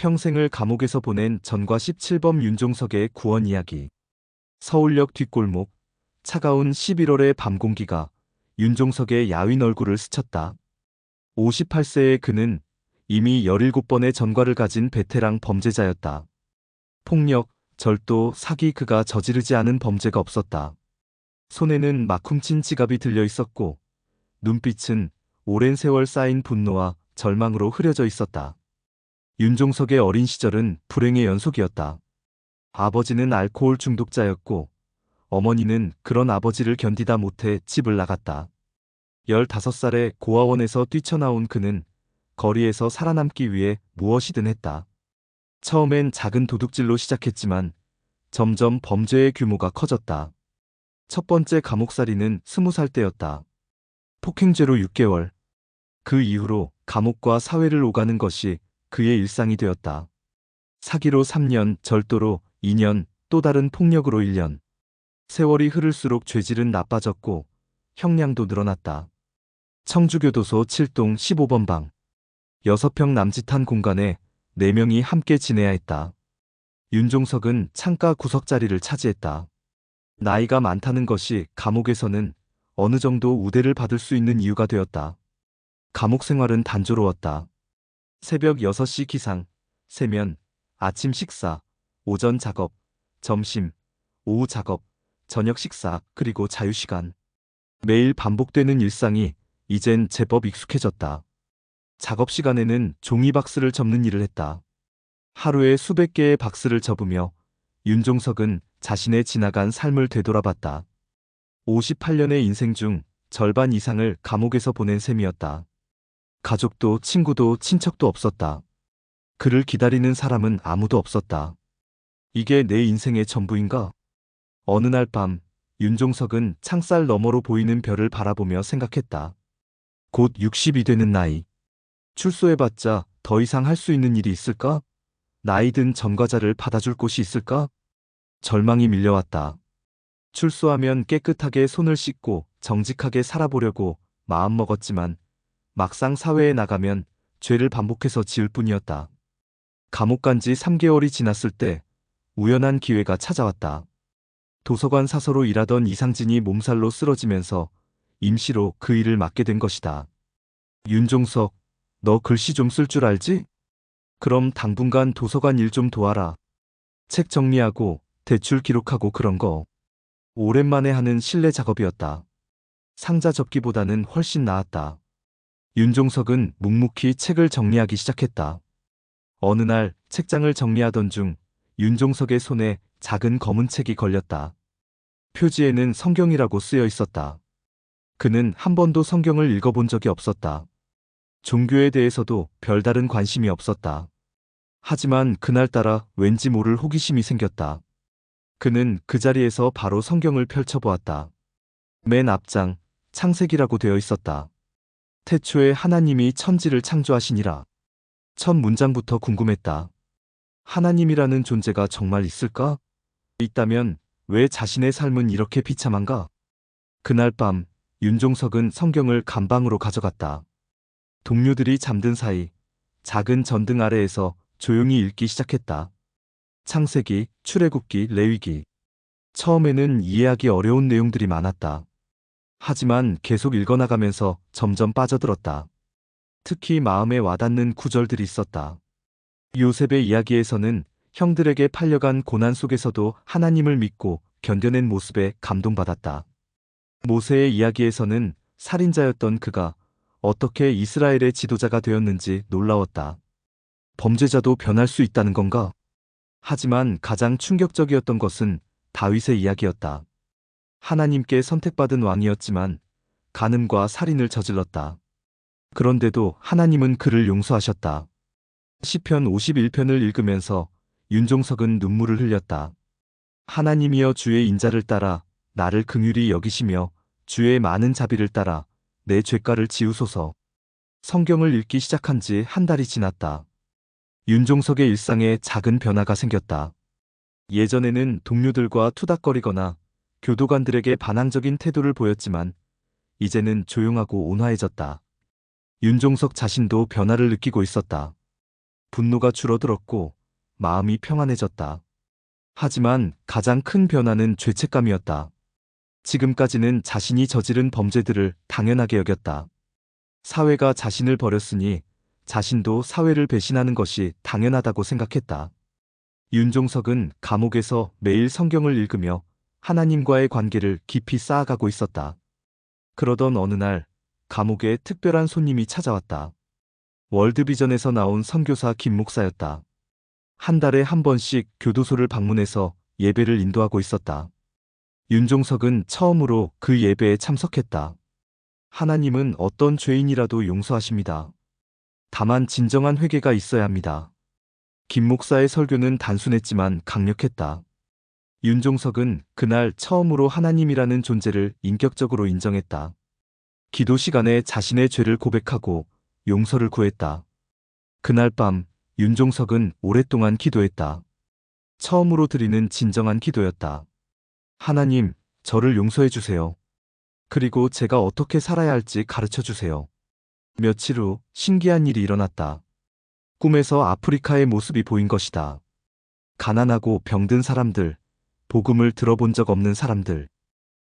평생을 감옥에서 보낸 전과 17범 윤종석의 구원 이야기. 서울역 뒷골목, 차가운 11월의 밤 공기가 윤종석의 야윈 얼굴을 스쳤다. 58세의 그는 이미 17번의 전과를 가진 베테랑 범죄자였다. 폭력, 절도, 사기 그가 저지르지 않은 범죄가 없었다. 손에는 막 훔친 지갑이 들려 있었고 눈빛은 오랜 세월 쌓인 분노와 절망으로 흐려져 있었다. 윤종석의 어린 시절은 불행의 연속이었다. 아버지는 알코올 중독자였고 어머니는 그런 아버지를 견디다 못해 집을 나갔다. 15살에 고아원에서 뛰쳐나온 그는 거리에서 살아남기 위해 무엇이든 했다. 처음엔 작은 도둑질로 시작했지만 점점 범죄의 규모가 커졌다. 첫 번째 감옥살이는 20살 때였다. 폭행죄로 6개월. 그 이후로 감옥과 사회를 오가는 것이 그의 일상이 되었다. 사기로 3년, 절도로 2년, 또 다른 폭력으로 1년. 세월이 흐를수록 죄질은 나빠졌고 형량도 늘어났다. 청주교도소 7동 15번 방. 6평 남짓한 공간에 4명이 함께 지내야 했다. 윤종석은 창가 구석자리를 차지했다. 나이가 많다는 것이 감옥에서는 어느 정도 우대를 받을 수 있는 이유가 되었다. 감옥 생활은 단조로웠다. 새벽 6시 기상, 세면, 아침 식사, 오전 작업, 점심, 오후 작업, 저녁 식사, 그리고 자유시간. 매일 반복되는 일상이 이젠 제법 익숙해졌다. 작업 시간에는 종이박스를 접는 일을 했다. 하루에 수백 개의 박스를 접으며 윤종석은 자신의 지나간 삶을 되돌아봤다. 58년의 인생 중 절반 이상을 감옥에서 보낸 셈이었다. 가족도 친구도 친척도 없었다. 그를 기다리는 사람은 아무도 없었다. 이게 내 인생의 전부인가? 어느 날 밤, 윤종석은 창살 너머로 보이는 별을 바라보며 생각했다. 곧 60이 되는 나이. 출소해봤자 더 이상 할 수 있는 일이 있을까? 나이 든 전과자를 받아줄 곳이 있을까? 절망이 밀려왔다. 출소하면 깨끗하게 손을 씻고 정직하게 살아보려고 마음먹었지만 막상 사회에 나가면 죄를 반복해서 지을 뿐이었다. 감옥 간 지 3개월이 지났을 때 우연한 기회가 찾아왔다. 도서관 사서로 일하던 이상진이 몸살로 쓰러지면서 임시로 그 일을 맡게 된 것이다. 윤종석, 너 글씨 좀 쓸 줄 알지? 그럼 당분간 도서관 일 좀 도와라. 책 정리하고 대출 기록하고 그런 거. 오랜만에 하는 실내 작업이었다. 상자 접기보다는 훨씬 나았다. 윤종석은 묵묵히 책을 정리하기 시작했다. 어느 날 책장을 정리하던 중 윤종석의 손에 작은 검은 책이 걸렸다. 표지에는 성경이라고 쓰여 있었다. 그는 한 번도 성경을 읽어본 적이 없었다. 종교에 대해서도 별다른 관심이 없었다. 하지만 그날따라 왠지 모를 호기심이 생겼다. 그는 그 자리에서 바로 성경을 펼쳐보았다. 맨 앞장, 창세기라고 되어 있었다. 태초에 하나님이 천지를 창조하시니라. 첫 문장부터 궁금했다. 하나님이라는 존재가 정말 있을까? 있다면 왜 자신의 삶은 이렇게 비참한가? 그날 밤 윤종석은 성경을 감방으로 가져갔다. 동료들이 잠든 사이 작은 전등 아래에서 조용히 읽기 시작했다. 창세기, 출애굽기, 레위기. 처음에는 이해하기 어려운 내용들이 많았다. 하지만 계속 읽어나가면서 점점 빠져들었다. 특히 마음에 와닿는 구절들이 있었다. 요셉의 이야기에서는 형들에게 팔려간 고난 속에서도 하나님을 믿고 견뎌낸 모습에 감동받았다. 모세의 이야기에서는 살인자였던 그가 어떻게 이스라엘의 지도자가 되었는지 놀라웠다. 범죄자도 변할 수 있다는 건가? 하지만 가장 충격적이었던 것은 다윗의 이야기였다. 하나님께 선택받은 왕이었지만 간음과 살인을 저질렀다. 그런데도 하나님은 그를 용서하셨다. 시편 51편을 읽으면서 윤종석은 눈물을 흘렸다. 하나님이여 주의 인자를 따라 나를 긍휼히 여기시며 주의 많은 자비를 따라 내 죄가를 지우소서. 성경을 읽기 시작한 지 한 달이 지났다. 윤종석의 일상에 작은 변화가 생겼다. 예전에는 동료들과 투닥거리거나 교도관들에게 반항적인 태도를 보였지만 이제는 조용하고 온화해졌다. 윤종석 자신도 변화를 느끼고 있었다. 분노가 줄어들었고 마음이 평안해졌다. 하지만 가장 큰 변화는 죄책감이었다. 지금까지는 자신이 저지른 범죄들을 당연하게 여겼다. 사회가 자신을 버렸으니 자신도 사회를 배신하는 것이 당연하다고 생각했다. 윤종석은 감옥에서 매일 성경을 읽으며 하나님과의 관계를 깊이 쌓아가고 있었다. 그러던 어느 날 감옥에 특별한 손님이 찾아왔다. 월드비전에서 나온 선교사 김 목사였다. 한 달에 한 번씩 교도소를 방문해서 예배를 인도하고 있었다. 윤종석은 처음으로 그 예배에 참석했다. 하나님은 어떤 죄인이라도 용서하십니다. 다만 진정한 회개가 있어야 합니다. 김 목사의 설교는 단순했지만 강력했다. 윤종석은 그날 처음으로 하나님이라는 존재를 인격적으로 인정했다. 기도 시간에 자신의 죄를 고백하고 용서를 구했다. 그날 밤 윤종석은 오랫동안 기도했다. 처음으로 드리는 진정한 기도였다. 하나님, 저를 용서해 주세요. 그리고 제가 어떻게 살아야 할지 가르쳐 주세요. 며칠 후 신기한 일이 일어났다. 꿈에서 아프리카의 모습이 보인 것이다. 가난하고 병든 사람들, 복음을 들어본 적 없는 사람들,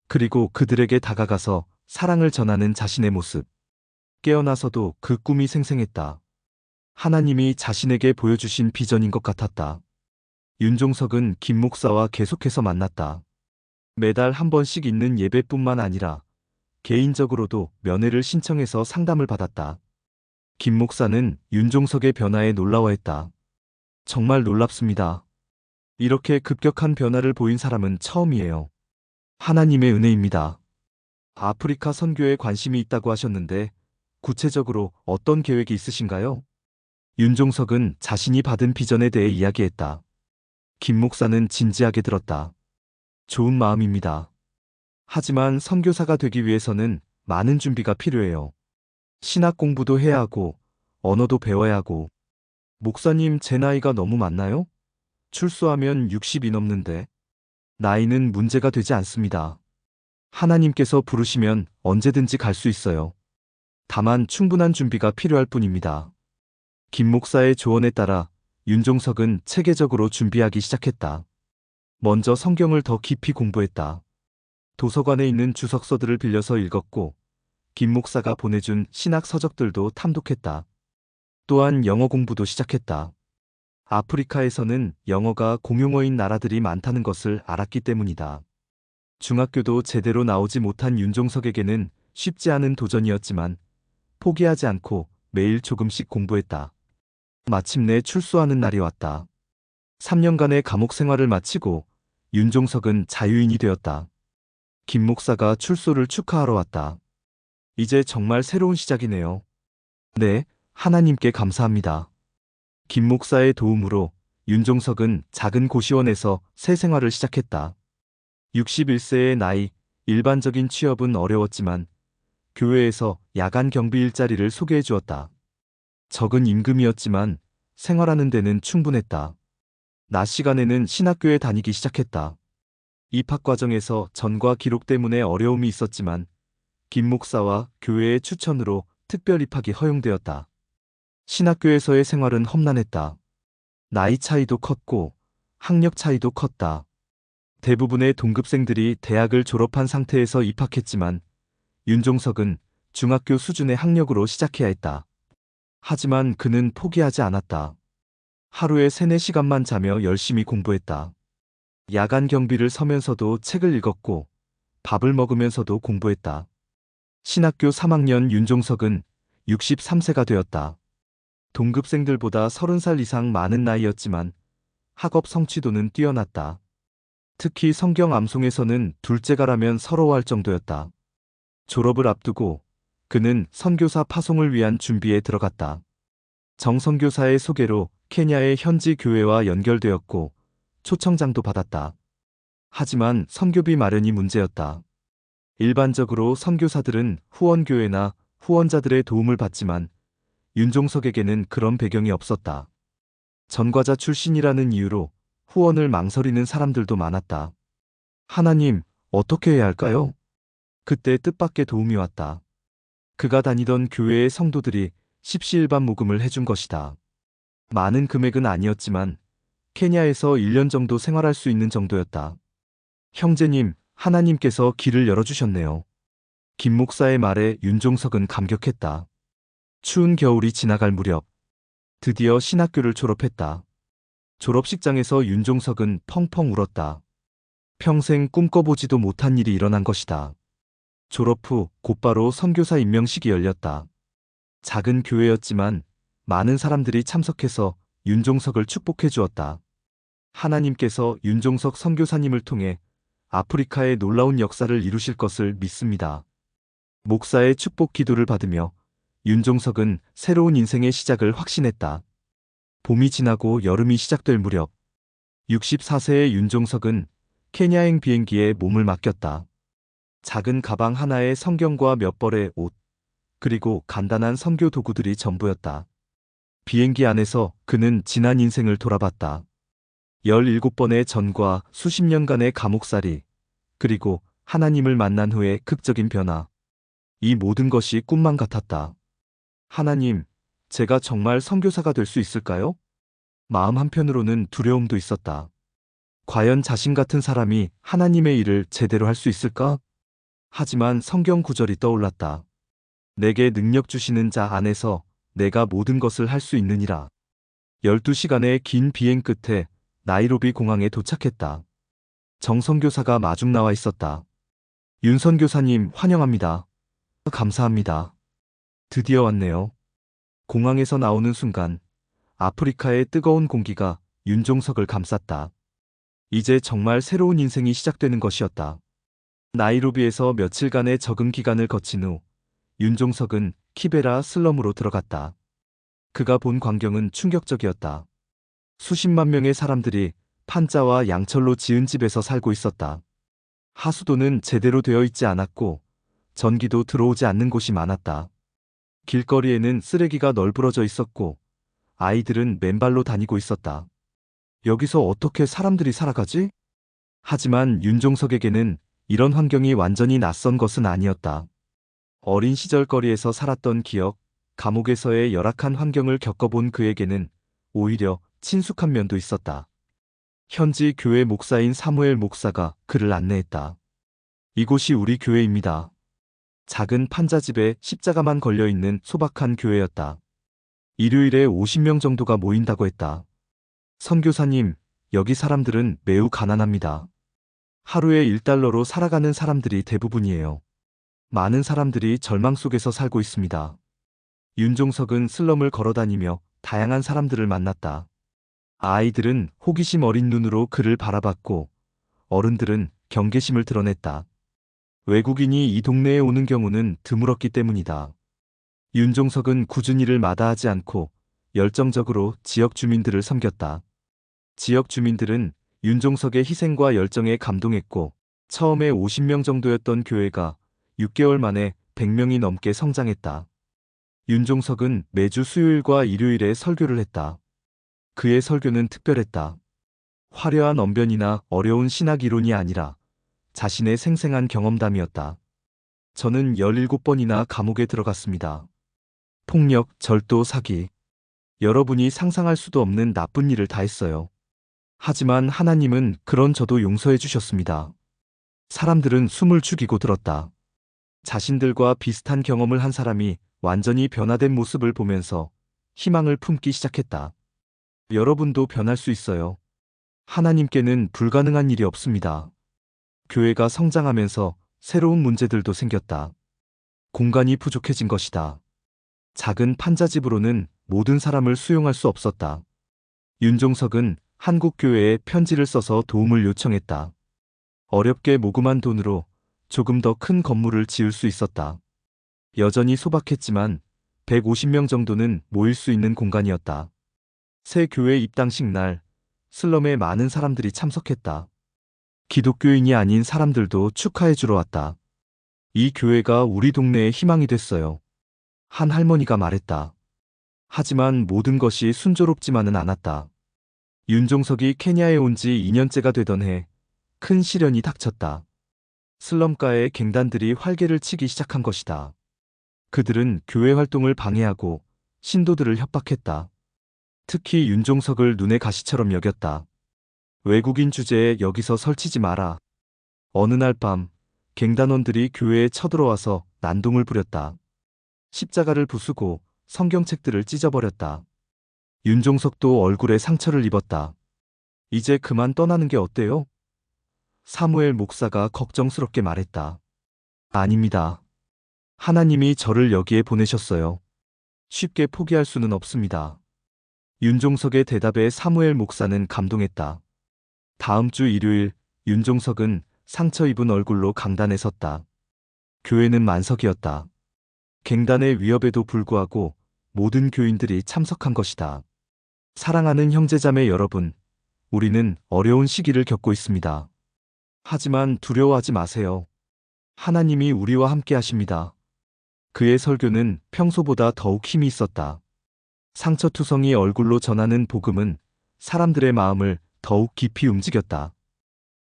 그리고 그들에게 다가가서 사랑을 전하는 자신의 모습. 깨어나서도 그 꿈이 생생했다. 하나님이 자신에게 보여주신 비전인 것 같았다. 윤종석은 김 목사와 계속해서 만났다. 매달 한 번씩 있는 예배뿐만 아니라 개인적으로도 면회를 신청해서 상담을 받았다. 김 목사는 윤종석의 변화에 놀라워했다. 정말 놀랍습니다. 이렇게 급격한 변화를 보인 사람은 처음이에요. 하나님의 은혜입니다. 아프리카 선교에 관심이 있다고 하셨는데 구체적으로 어떤 계획이 있으신가요? 윤종석은 자신이 받은 비전에 대해 이야기했다. 김 목사는 진지하게 들었다. 좋은 마음입니다. 하지만 선교사가 되기 위해서는 많은 준비가 필요해요. 신학 공부도 해야 하고 언어도 배워야 하고. 목사님, 제 나이가 너무 많나요? 출소하면 60이 넘는데. 나이는 문제가 되지 않습니다. 하나님께서 부르시면 언제든지 갈 수 있어요. 다만 충분한 준비가 필요할 뿐입니다. 김 목사의 조언에 따라 윤종석은 체계적으로 준비하기 시작했다. 먼저 성경을 더 깊이 공부했다. 도서관에 있는 주석서들을 빌려서 읽었고 김 목사가 보내준 신학 서적들도 탐독했다. 또한 영어 공부도 시작했다. 아프리카에서는 영어가 공용어인 나라들이 많다는 것을 알았기 때문이다. 중학교도 제대로 나오지 못한 윤종석에게는 쉽지 않은 도전이었지만 포기하지 않고 매일 조금씩 공부했다. 마침내 출소하는 날이 왔다. 3년간의 감옥 생활을 마치고 윤종석은 자유인이 되었다. 김 목사가 출소를 축하하러 왔다. 이제 정말 새로운 시작이네요. 네, 하나님께 감사합니다. 김 목사의 도움으로 윤종석은 작은 고시원에서 새 생활을 시작했다. 61세의 나이, 일반적인 취업은 어려웠지만 교회에서 야간 경비 일자리를 소개해 주었다. 적은 임금이었지만 생활하는 데는 충분했다. 낮 시간에는 신학교에 다니기 시작했다. 입학 과정에서 전과 기록 때문에 어려움이 있었지만 김 목사와 교회의 추천으로 특별 입학이 허용되었다. 신학교에서의 생활은 험난했다. 나이 차이도 컸고 학력 차이도 컸다. 대부분의 동급생들이 대학을 졸업한 상태에서 입학했지만 윤종석은 중학교 수준의 학력으로 시작해야 했다. 하지만 그는 포기하지 않았다. 하루에 3, 4시간만 자며 열심히 공부했다. 야간 경비를 서면서도 책을 읽었고 밥을 먹으면서도 공부했다. 신학교 3학년 윤종석은 63세가 되었다. 동급생들보다 30살 이상 많은 나이였지만 학업 성취도는 뛰어났다. 특히 성경 암송에서는 둘째가라면 서러워할 정도였다. 졸업을 앞두고 그는 선교사 파송을 위한 준비에 들어갔다. 정 선교사의 소개로 케냐의 현지 교회와 연결되었고 초청장도 받았다. 하지만 선교비 마련이 문제였다. 일반적으로 선교사들은 후원교회나 후원자들의 도움을 받지만 윤종석에게는 그런 배경이 없었다. 전과자 출신이라는 이유로 후원을 망설이는 사람들도 많았다. 하나님, 어떻게 해야 할까요? 그때 뜻밖의 도움이 왔다. 그가 다니던 교회의 성도들이 십시일반 모금을 해준 것이다. 많은 금액은 아니었지만 케냐에서 1년 정도 생활할 수 있는 정도였다. 형제님, 하나님께서 길을 열어주셨네요. 김 목사의 말에 윤종석은 감격했다. 추운 겨울이 지나갈 무렵 드디어 신학교를 졸업했다. 졸업식장에서 윤종석은 펑펑 울었다. 평생 꿈꿔보지도 못한 일이 일어난 것이다. 졸업 후 곧바로 선교사 임명식이 열렸다. 작은 교회였지만 많은 사람들이 참석해서 윤종석을 축복해 주었다. 하나님께서 윤종석 선교사님을 통해 아프리카의 놀라운 역사를 이루실 것을 믿습니다. 목사의 축복 기도를 받으며 윤종석은 새로운 인생의 시작을 확신했다. 봄이 지나고 여름이 시작될 무렵 64세의 윤종석은 케냐행 비행기에 몸을 맡겼다. 작은 가방 하나에 성경과 몇 벌의 옷, 그리고 간단한 선교 도구들이 전부였다. 비행기 안에서 그는 지난 인생을 돌아봤다. 17번의 전과 수십 년간의 감옥살이, 그리고 하나님을 만난 후의 극적인 변화. 이 모든 것이 꿈만 같았다. 하나님, 제가 정말 선교사가 될 수 있을까요? 마음 한편으로는 두려움도 있었다. 과연 자신 같은 사람이 하나님의 일을 제대로 할 수 있을까? 하지만 성경 구절이 떠올랐다. 내게 능력 주시는 자 안에서 내가 모든 것을 할 수 있느니라. 12시간의 긴 비행 끝에 나이로비 공항에 도착했다. 정 선교사가 마중 나와 있었다. 윤 선교사님 환영합니다. 감사합니다. 드디어 왔네요. 공항에서 나오는 순간 아프리카의 뜨거운 공기가 윤종석을 감쌌다. 이제 정말 새로운 인생이 시작되는 것이었다. 나이로비에서 며칠간의 적응 기간을 거친 후 윤종석은 키베라 슬럼으로 들어갔다. 그가 본 광경은 충격적이었다. 수십만 명의 사람들이 판자와 양철로 지은 집에서 살고 있었다. 하수도는 제대로 되어 있지 않았고 전기도 들어오지 않는 곳이 많았다. 길거리에는 쓰레기가 널브러져 있었고 아이들은 맨발로 다니고 있었다. 여기서 어떻게 사람들이 살아가지? 하지만 윤종석에게는 이런 환경이 완전히 낯선 것은 아니었다. 어린 시절 거리에서 살았던 기억, 감옥에서의 열악한 환경을 겪어본 그에게는 오히려 친숙한 면도 있었다. 현지 교회 목사인 사무엘 목사가 그를 안내했다. 이곳이 우리 교회입니다. 작은 판자집에 십자가만 걸려있는 소박한 교회였다. 일요일에 50명 정도가 모인다고 했다. 선교사님, 여기 사람들은 매우 가난합니다. 하루에 1달러로 살아가는 사람들이 대부분이에요. 많은 사람들이 절망 속에서 살고 있습니다. 윤종석은 슬럼을 걸어다니며 다양한 사람들을 만났다. 아이들은 호기심 어린 눈으로 그를 바라봤고 어른들은 경계심을 드러냈다. 외국인이 이 동네에 오는 경우는 드물었기 때문이다. 윤종석은 꾸준히 일을 마다하지 않고 열정적으로 지역 주민들을 섬겼다. 지역 주민들은 윤종석의 희생과 열정에 감동했고 처음에 50명 정도였던 교회가 6개월 만에 100명이 넘게 성장했다. 윤종석은 매주 수요일과 일요일에 설교를 했다. 그의 설교는 특별했다. 화려한 언변이나 어려운 신학 이론이 아니라 자신의 생생한 경험담이었다. 저는 17번이나 감옥에 들어갔습니다. 폭력, 절도, 사기. 여러분이 상상할 수도 없는 나쁜 일을 다 했어요. 하지만 하나님은 그런 저도 용서해 주셨습니다. 사람들은 숨을 죽이고 들었다. 자신들과 비슷한 경험을 한 사람이 완전히 변화된 모습을 보면서 희망을 품기 시작했다. 여러분도 변할 수 있어요. 하나님께는 불가능한 일이 없습니다. 교회가 성장하면서 새로운 문제들도 생겼다. 공간이 부족해진 것이다. 작은 판자집으로는 모든 사람을 수용할 수 없었다. 윤종석은 한국 교회에 편지를 써서 도움을 요청했다. 어렵게 모금한 돈으로 조금 더 큰 건물을 지을 수 있었다. 여전히 소박했지만 150명 정도는 모일 수 있는 공간이었다. 새 교회 입당식 날 슬럼에 많은 사람들이 참석했다. 기독교인이 아닌 사람들도 축하해 주러 왔다. 이 교회가 우리 동네의 희망이 됐어요. 한 할머니가 말했다. 하지만 모든 것이 순조롭지만은 않았다. 윤종석이 케냐에 온 지 2년째가 되던 해 큰 시련이 닥쳤다. 슬럼가의 갱단들이 활개를 치기 시작한 것이다. 그들은 교회 활동을 방해하고 신도들을 협박했다. 특히 윤종석을 눈의 가시처럼 여겼다. 외국인 주제에 여기서 설치지 마라. 어느 날 밤 갱단원들이 교회에 쳐들어와서 난동을 부렸다. 십자가를 부수고 성경책들을 찢어버렸다. 윤종석도 얼굴에 상처를 입었다. 이제 그만 떠나는 게 어때요? 사무엘 목사가 걱정스럽게 말했다. 아닙니다. 하나님이 저를 여기에 보내셨어요. 쉽게 포기할 수는 없습니다. 윤종석의 대답에 사무엘 목사는 감동했다. 다음 주 일요일 윤종석은 상처 입은 얼굴로 강단에 섰다. 교회는 만석이었다. 갱단의 위협에도 불구하고 모든 교인들이 참석한 것이다. 사랑하는 형제자매 여러분, 우리는 어려운 시기를 겪고 있습니다. 하지만 두려워하지 마세요. 하나님이 우리와 함께 하십니다. 그의 설교는 평소보다 더욱 힘이 있었다. 상처투성이 얼굴로 전하는 복음은 사람들의 마음을 더욱 깊이 움직였다.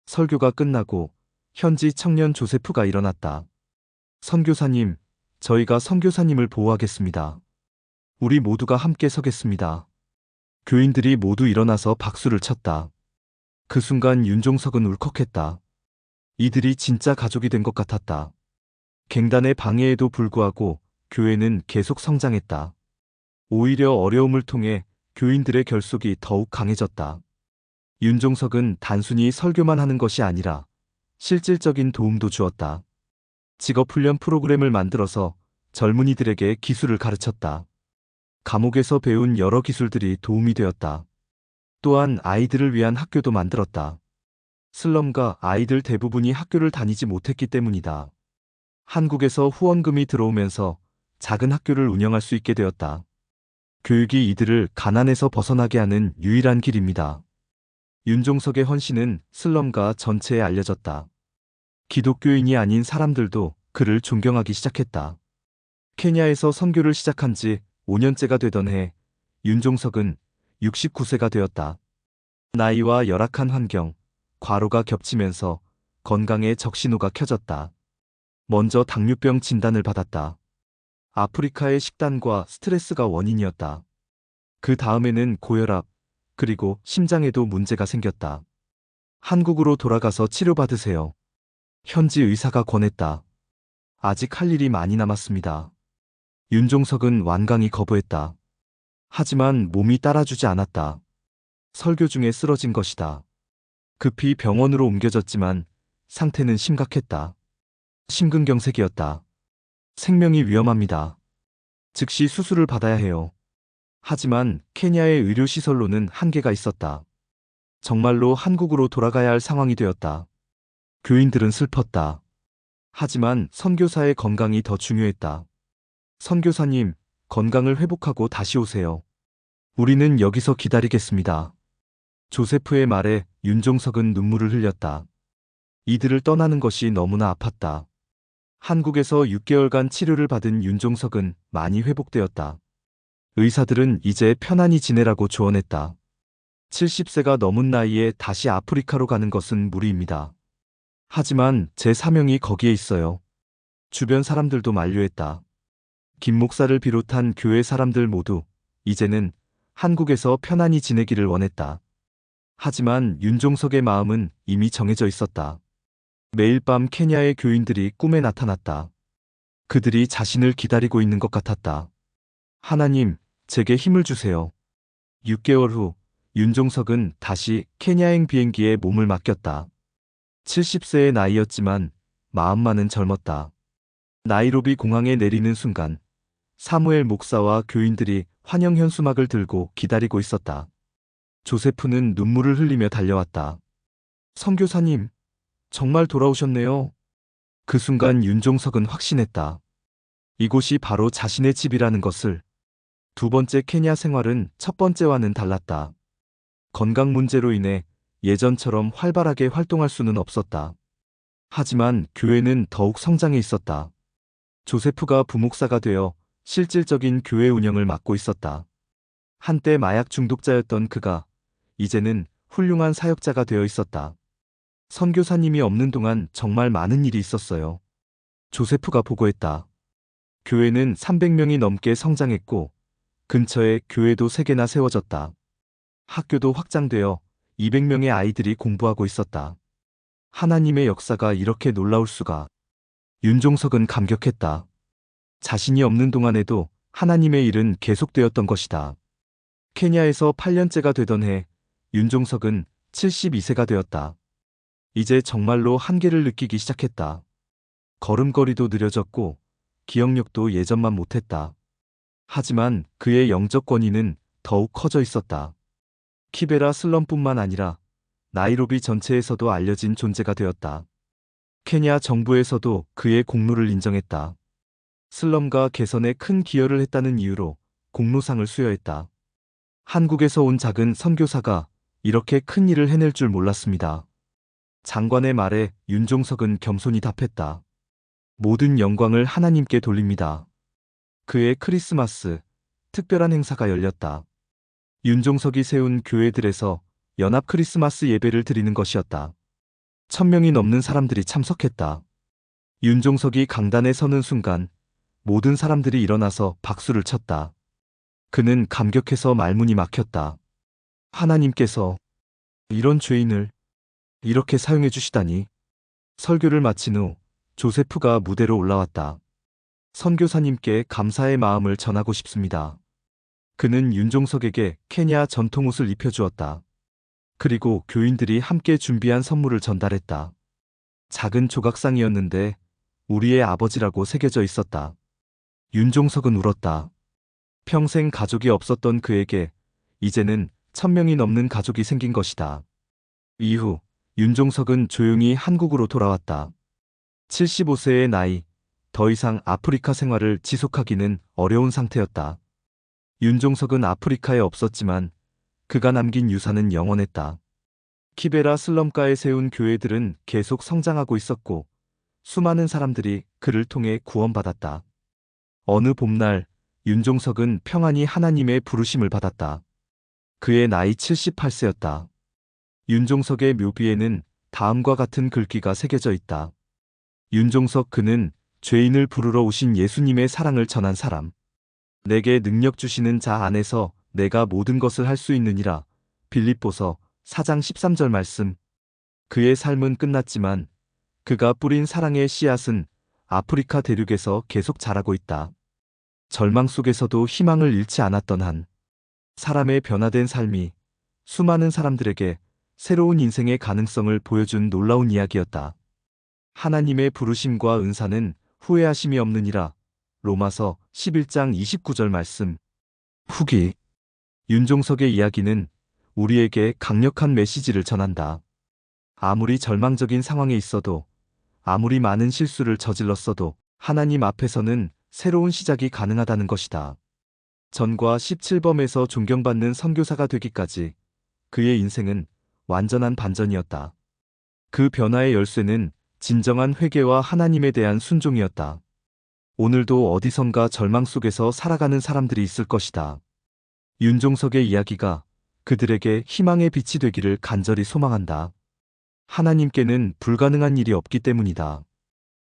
설교가 끝나고 현지 청년 조세프가 일어났다. 선교사님, 저희가 선교사님을 보호하겠습니다. 우리 모두가 함께 서겠습니다. 교인들이 모두 일어나서 박수를 쳤다. 그 순간 윤종석은 울컥했다. 이들이 진짜 가족이 된 것 같았다. 갱단의 방해에도 불구하고 교회는 계속 성장했다. 오히려 어려움을 통해 교인들의 결속이 더욱 강해졌다. 윤종석은 단순히 설교만 하는 것이 아니라 실질적인 도움도 주었다. 직업훈련 프로그램을 만들어서 젊은이들에게 기술을 가르쳤다. 감옥에서 배운 여러 기술들이 도움이 되었다. 또한 아이들을 위한 학교도 만들었다. 슬럼가 아이들 대부분이 학교를 다니지 못했기 때문이다. 한국에서 후원금이 들어오면서 작은 학교를 운영할 수 있게 되었다. 교육이 이들을 가난에서 벗어나게 하는 유일한 길입니다. 윤종석의 헌신은 슬럼가 전체에 알려졌다. 기독교인이 아닌 사람들도 그를 존경하기 시작했다. 케냐에서 선교를 시작한 지 5년째가 되던 해, 윤종석은 69세가 되었다. 나이와 열악한 환경, 과로가 겹치면서 건강에 적신호가 켜졌다. 먼저 당뇨병 진단을 받았다. 아프리카의 식단과 스트레스가 원인이었다. 그 다음에는 고혈압, 그리고 심장에도 문제가 생겼다. 한국으로 돌아가서 치료받으세요. 현지 의사가 권했다. 아직 할 일이 많이 남았습니다. 윤종석은 완강히 거부했다. 하지만 몸이 따라주지 않았다. 설교 중에 쓰러진 것이다. 급히 병원으로 옮겨졌지만 상태는 심각했다. 심근경색이었다. 생명이 위험합니다. 즉시 수술을 받아야 해요. 하지만 케냐의 의료시설로는 한계가 있었다. 정말로 한국으로 돌아가야 할 상황이 되었다. 교인들은 슬펐다. 하지만 선교사의 건강이 더 중요했다. 선교사님, 건강을 회복하고 다시 오세요. 우리는 여기서 기다리겠습니다. 조세프의 말에 윤종석은 눈물을 흘렸다. 이들을 떠나는 것이 너무나 아팠다. 한국에서 6개월간 치료를 받은 윤종석은 많이 회복되었다. 의사들은 이제 편안히 지내라고 조언했다. 70세가 넘은 나이에 다시 아프리카로 가는 것은 무리입니다. 하지만 제 사명이 거기에 있어요. 주변 사람들도 만류했다. 김 목사를 비롯한 교회 사람들 모두 이제는 한국에서 편안히 지내기를 원했다. 하지만 윤종석의 마음은 이미 정해져 있었다. 매일 밤 케냐의 교인들이 꿈에 나타났다. 그들이 자신을 기다리고 있는 것 같았다. 하나님, 제게 힘을 주세요. 6개월 후 윤종석은 다시 케냐행 비행기에 몸을 맡겼다. 70세의 나이였지만 마음만은 젊었다. 나이로비 공항에 내리는 순간 사무엘 목사와 교인들이 환영 현수막을 들고 기다리고 있었다. 조세프는 눈물을 흘리며 달려왔다. 선교사님, 정말 돌아오셨네요. 그 순간 윤종석은 확신했다. 이곳이 바로 자신의 집이라는 것을. 두 번째 케냐 생활은 첫 번째와는 달랐다. 건강 문제로 인해 예전처럼 활발하게 활동할 수는 없었다. 하지만 교회는 더욱 성장해 있었다. 조세프가 부목사가 되어 실질적인 교회 운영을 맡고 있었다. 한때 마약 중독자였던 그가 이제는 훌륭한 사역자가 되어 있었다. 선교사님이 없는 동안 정말 많은 일이 있었어요. 조세프가 보고했다. 교회는 300명이 넘게 성장했고 근처에 교회도 3개나 세워졌다. 학교도 확장되어 200명의 아이들이 공부하고 있었다. 하나님의 역사가 이렇게 놀라울 수가. 윤종석은 감격했다. 자신이 없는 동안에도 하나님의 일은 계속되었던 것이다. 케냐에서 8년째가 되던 해, 윤종석은 72세가 되었다. 이제 정말로 한계를 느끼기 시작했다. 걸음걸이도 느려졌고 기억력도 예전만 못했다. 하지만 그의 영적 권위는 더욱 커져 있었다. 키베라 슬럼뿐만 아니라 나이로비 전체에서도 알려진 존재가 되었다. 케냐 정부에서도 그의 공로를 인정했다. 슬럼과 개선에 큰 기여를 했다는 이유로 공로상을 수여했다. 한국에서 온 작은 선교사가 이렇게 큰 일을 해낼 줄 몰랐습니다. 장관의 말에 윤종석은 겸손히 답했다. 모든 영광을 하나님께 돌립니다. 그의 크리스마스, 특별한 행사가 열렸다. 윤종석이 세운 교회들에서 연합 크리스마스 예배를 드리는 것이었다. 1000명이 넘는 사람들이 참석했다. 윤종석이 강단에 서는 순간 모든 사람들이 일어나서 박수를 쳤다. 그는 감격해서 말문이 막혔다. 하나님께서 이런 죄인을 이렇게 사용해 주시다니. 설교를 마친 후 조세프가 무대로 올라왔다. 선교사님께 감사의 마음을 전하고 싶습니다. 그는 윤종석에게 케냐 전통 옷을 입혀주었다. 그리고 교인들이 함께 준비한 선물을 전달했다. 작은 조각상이었는데 우리의 아버지라고 새겨져 있었다. 윤종석은 울었다. 평생 가족이 없었던 그에게 이제는 1000명이 넘는 가족이 생긴 것이다. 이후 윤종석은 조용히 한국으로 돌아왔다. 75세의 나이, 더 이상 아프리카 생활을 지속하기는 어려운 상태였다. 윤종석은 아프리카에 없었지만 그가 남긴 유산은 영원했다. 키베라 슬럼가에 세운 교회들은 계속 성장하고 있었고 수많은 사람들이 그를 통해 구원받았다. 어느 봄날 윤종석은 평안히 하나님의 부르심을 받았다. 그의 나이 78세였다. 윤종석의 묘비에는 다음과 같은 글귀가 새겨져 있다. 윤종석 그는 죄인을 부르러 오신 예수님의 사랑을 전한 사람. 내게 능력 주시는 자 안에서 내가 모든 것을 할 수 있느니라. 빌립보서 4장 13절 말씀. 그의 삶은 끝났지만 그가 뿌린 사랑의 씨앗은 아프리카 대륙에서 계속 자라고 있다. 절망 속에서도 희망을 잃지 않았던 한 사람의 변화된 삶이 수많은 사람들에게 새로운 인생의 가능성을 보여준 놀라운 이야기였다. 하나님의 부르심과 은사는 후회하심이 없느니라. 로마서 11장 29절 말씀. 후기. 윤종석의 이야기는 우리에게 강력한 메시지를 전한다. 아무리 절망적인 상황에 있어도, 아무리 많은 실수를 저질렀어도 하나님 앞에서는 새로운 시작이 가능하다는 것이다. 전과 17범에서 존경받는 선교사가 되기까지 그의 인생은 완전한 반전이었다. 그 변화의 열쇠는 진정한 회개와 하나님에 대한 순종이었다. 오늘도 어디선가 절망 속에서 살아가는 사람들이 있을 것이다. 윤종석의 이야기가 그들에게 희망의 빛이 되기를 간절히 소망한다. 하나님께는 불가능한 일이 없기 때문이다.